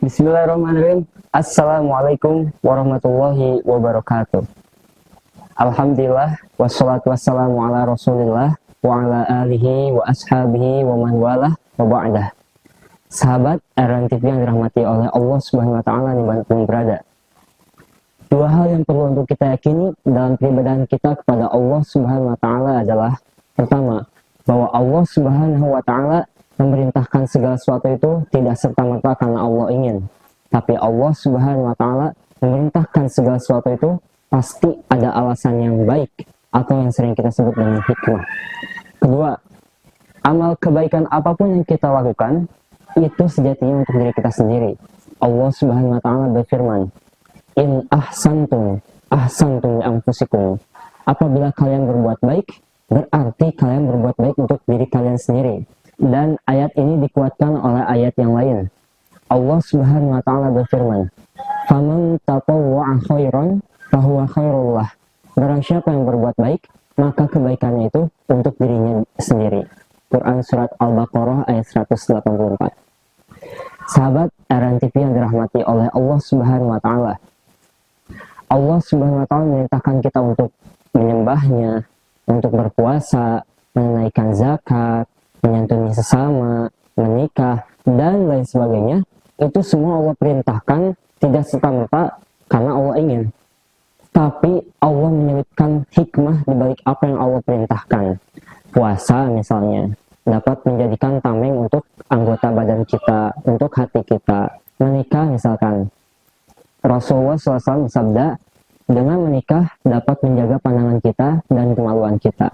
Bismillahirrahmanirrahim. Assalamualaikum warahmatullahi wabarakatuh. Alhamdulillah, wassalatu wassalamu ala rasulillah wa ala alihi wa ashabihi wa man walah wa ba'dah. Sahabat RN TV yang dirahmati oleh Allah Subhanahu wa taala dimanapun berada. Dua hal yang perlu untuk kita yakini dalam peribadahan kita kepada Allah Subhanahu wa taala adalah: pertama, bahwa Allah Subhanahu wa taala memerintahkan segala sesuatu itu tidak serta-merta karena Allah ingin, tapi Allah Subhanahu wa taala memerintahkan segala sesuatu itu pasti ada alasan yang baik atau yang sering kita sebut dengan hikmah. Kedua, amal kebaikan apapun yang kita lakukan itu sejatinya untuk diri kita sendiri. Allah Subhanahu wa taala berfirman, "In ahsantum ahsantum li anfusikum." Apabila kalian berbuat baik, berarti kalian berbuat baik untuk diri kalian sendiri. Dan ayat ini dikuatkan oleh ayat yang lain. Allah Subhanahu wa taala berfirman, "Faman tatawwa'a khairan fahuwa khairullah." Barang siapa yang berbuat baik, maka kebaikannya itu untuk dirinya sendiri. Quran surat Al-Baqarah ayat 184. Sahabat RN TV yang dirahmati oleh Allah Subhanahu wa taala. Allah Subhanahu wa taala memerintahkan kita untuk menyembahnya, untuk berpuasa, menunaikan zakat, menyantuni sesama, menikah, dan lain sebagainya. Itu semua Allah perintahkan tidak serta-merta karena Allah ingin, tapi Allah menyelipkan hikmah di balik apa yang Allah perintahkan. Puasa misalnya dapat menjadikan tameng untuk anggota badan kita, untuk hati kita. Menikah misalkan, Rasulullah SAW bersabda, dengan menikah dapat menjaga pandangan kita dan kemaluan kita,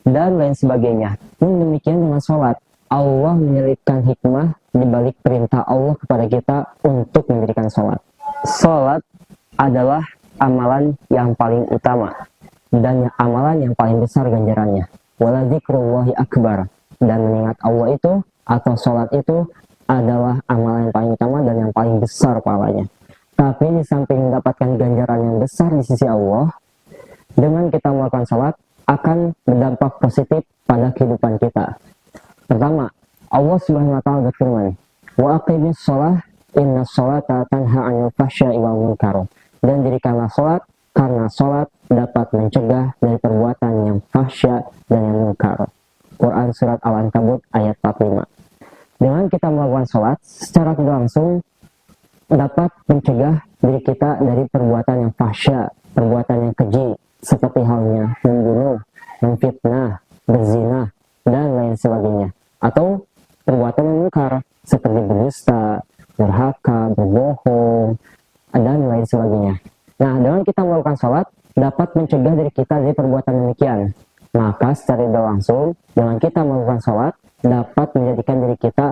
dan lain sebagainya. Pun demikian dengan sholat, Allah menyelipkan hikmah di balik perintah Allah kepada kita untuk mendirikan sholat. Sholat adalah amalan yang paling utama dan amalan yang paling besar ganjarannya. Wala dzikrullahi akbar. Dan mengingat Allah itu atau sholat itu adalah amalan yang paling utama dan yang paling besar pahalanya. Tapi di samping mendapatkan ganjaran yang besar di sisi Allah, dengan kita melakukan sholat akan berdampak positif pada kehidupan kita. Pertama, Allah Subhanahu wa taala berfirman, "Wa aqimis shalah inna sholata tanha 'anil fahsya'i wal munkar." Dan dirikanlah sholat karena sholat dapat mencegah dari perbuatan yang fahsya dan yang munkar. Quran surat Al-Ankabut ayat 45. Dengan kita melakukan sholat secara tidak langsung dapat mencegah diri kita dari perbuatan yang fahsya, perbuatan yang keji, seperti halnya membunuh, memfitnah, berzina, dan lain sebagainya. Atau perbuatan yang munkar seperti berdusta, durhaka, berbohong, dan lain sebagainya. Nah, dengan kita melakukan sholat dapat mencegah diri kita dari perbuatan demikian. Maka secara tidak langsung dengan kita melakukan sholat dapat menjadikan diri kita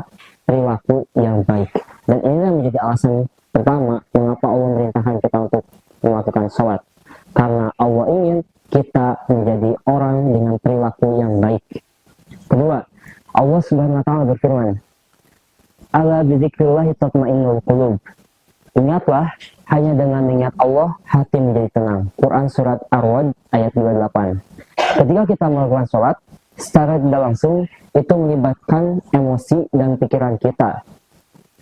perilaku yang baik. Dan inilah menjadi alasan pertama mengapa Allah memerintahkan kita untuk melakukan sholat. Karena Allah ingin kita menjadi orang dengan perilaku yang baik. Kedua, Allah Subhanahu wa taala berfirman, "Ala bidzikrillahi tatma'innul qulub." Ingatlah, hanya dengan mengingat Allah hati menjadi tenang. Quran surat Ar-Ra'd ayat 28. Ketika kita melakukan sholat, secara tidak langsung itu melibatkan emosi dan pikiran kita.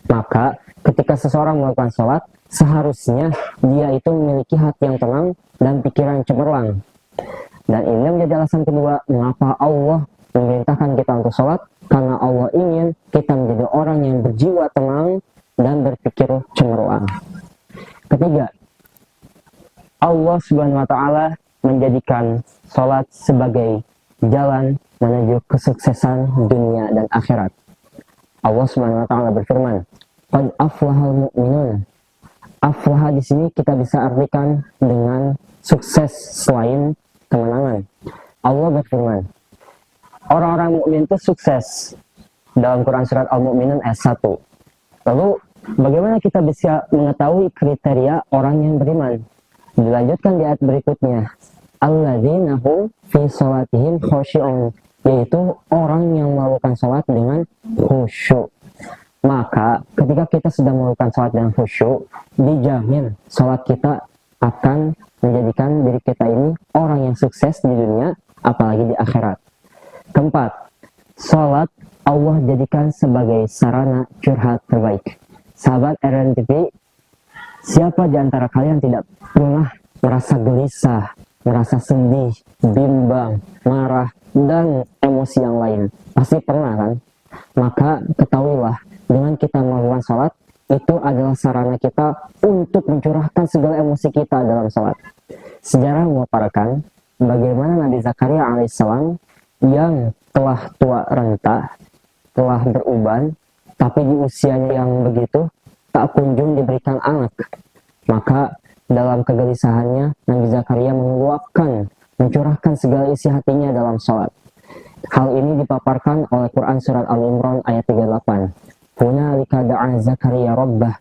Maka ketika seseorang melakukan sholat, seharusnya dia itu memiliki hati yang tenang dan pikiran yang cemerlang. Dan ini menjadi alasan kedua mengapa Allah memerintahkan kita untuk sholat, karena Allah ingin kita menjadi orang yang berjiwa tenang dan berpikir cemerlang. Ketiga, Allah Subhanahu wa taala menjadikan sholat sebagai jalan menuju kesuksesan dunia dan akhirat. Allah Subhanahu wa taala berfirman, "Qad aflahal mu'minun." Aflah di sini kita bisa artikan dengan sukses selain kemenangan. Allah berfirman, orang-orang mukmin itu sukses dalam Quran surat Al-Mu'minun ayat 1. Lalu bagaimana kita bisa mengetahui kriteria orang yang beriman? Dilanjutkan di ayat berikutnya, alladzina hum fi sholatihim khushu'un, yaitu orang yang melakukan sholat dengan khusyuk. Maka ketika kita sedang melakukan sholat dengan khusyuk, dijamin sholat kita akan menjadikan diri kita ini orang yang sukses di dunia, apalagi di akhirat. Keempat, sholat Allah jadikan sebagai sarana curhat terbaik. Sahabat RN TV, siapa di antara kalian tidak pernah merasa gelisah, merasa sedih, bimbang, marah, dan emosi yang lain? Pasti pernah kan? Maka ketahuilah, dengan kita melakukan sholat, itu adalah sarana kita untuk mencurahkan segala emosi kita dalam sholat. Sejarah memaparkan bagaimana Nabi Zakaria alaihissalam yang telah tua renta, telah beruban, tapi di usianya yang begitu tak kunjung diberikan anak. Maka dalam kegelisahannya Nabi Zakaria mencurahkan segala isi hatinya dalam sholat. Hal ini dipaparkan oleh Quran surat Al-Imran ayat 38. Hunalika da'a Zakaria rabbah.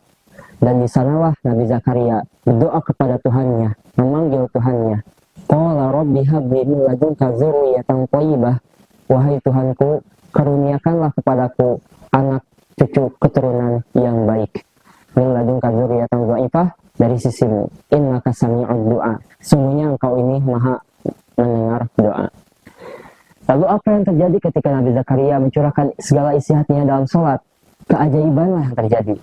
Dan di sanalah Nabi Zakaria berdoa kepada Tuhannya, memanggil Tuhannya. Qala rabbi habli min ladunka dzurriyyatan thayyibah. Wahai Tuhanku, karuniakanlah kepadaku anak cucu keturunan yang baik. Min ladunka dzurriyyatan dhaifah, dari sisimu. Innaka sami'ud du'a. Sungguhnya engkau ini maha mendengar doa. Lalu apa yang terjadi ketika Nabi Zakaria mencurahkan segala isi hatinya dalam sholat? Keajaibanlah yang terjadi.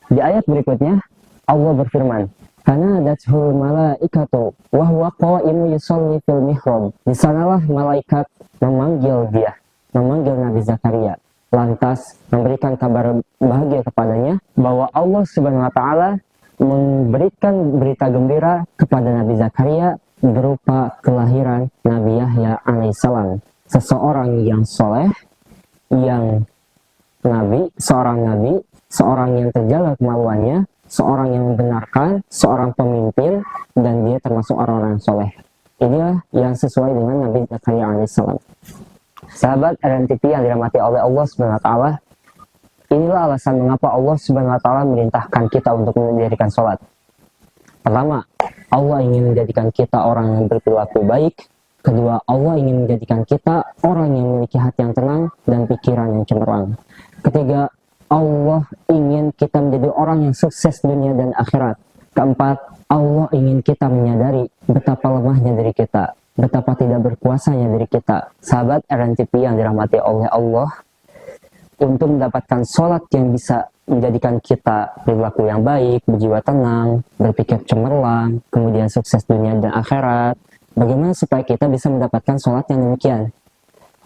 Di ayat berikutnya, Allah berfirman, "Fanadathul malaikatu wa huwa qa'imun yusalli fil mihrab." Di sanalah malaikat memanggil Nabi Zakaria, lantas memberikan kabar bahagia kepadanya bahwa Allah Subhanahu wa taala memberikan berita gembira kepada Nabi Zakaria berupa kelahiran Nabi Yahya alaihissalam, seseorang yang soleh, seorang nabi, seorang yang terjaga kemaluannya, seorang yang membenarkan, seorang pemimpin, dan dia termasuk orang-orang soleh. Inilah yang sesuai dengan Nabi Zakaria alaihissalam. Sahabat RNTV yang dirahmati oleh Allah Subhanahu wa taala, inilah alasan mengapa Allah Subhanahu wa taala merintahkan kita untuk mendirikan sholat. Pertama, Allah ingin menjadikan kita orang yang berperilaku baik. Kedua, Allah ingin menjadikan kita orang yang memiliki hati yang tenang dan pikiran yang cemerlang. Ketiga, Allah ingin kita menjadi orang yang sukses dunia dan akhirat. Keempat, Allah ingin kita menyadari betapa lemahnya diri kita, betapa tidak berkuasanya diri kita. Sahabat RNTV yang dirahmati oleh Allah, untuk mendapatkan sholat yang bisa menjadikan kita berlaku yang baik, berjiwa tenang, berpikir cemerlang, kemudian sukses dunia dan akhirat, bagaimana supaya kita bisa mendapatkan sholat yang demikian?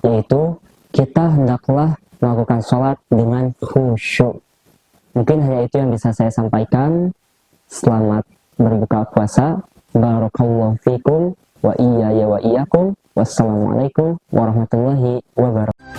Yaitu, kita hendaklah melakukan sholat dengan khusyuk. Mungkin hanya itu yang bisa saya sampaikan. Selamat berbuka puasa. Barakallahu fikum wa iyaya wa iyyakum. Wassalamualaikum warahmatullahi wabarakatuh.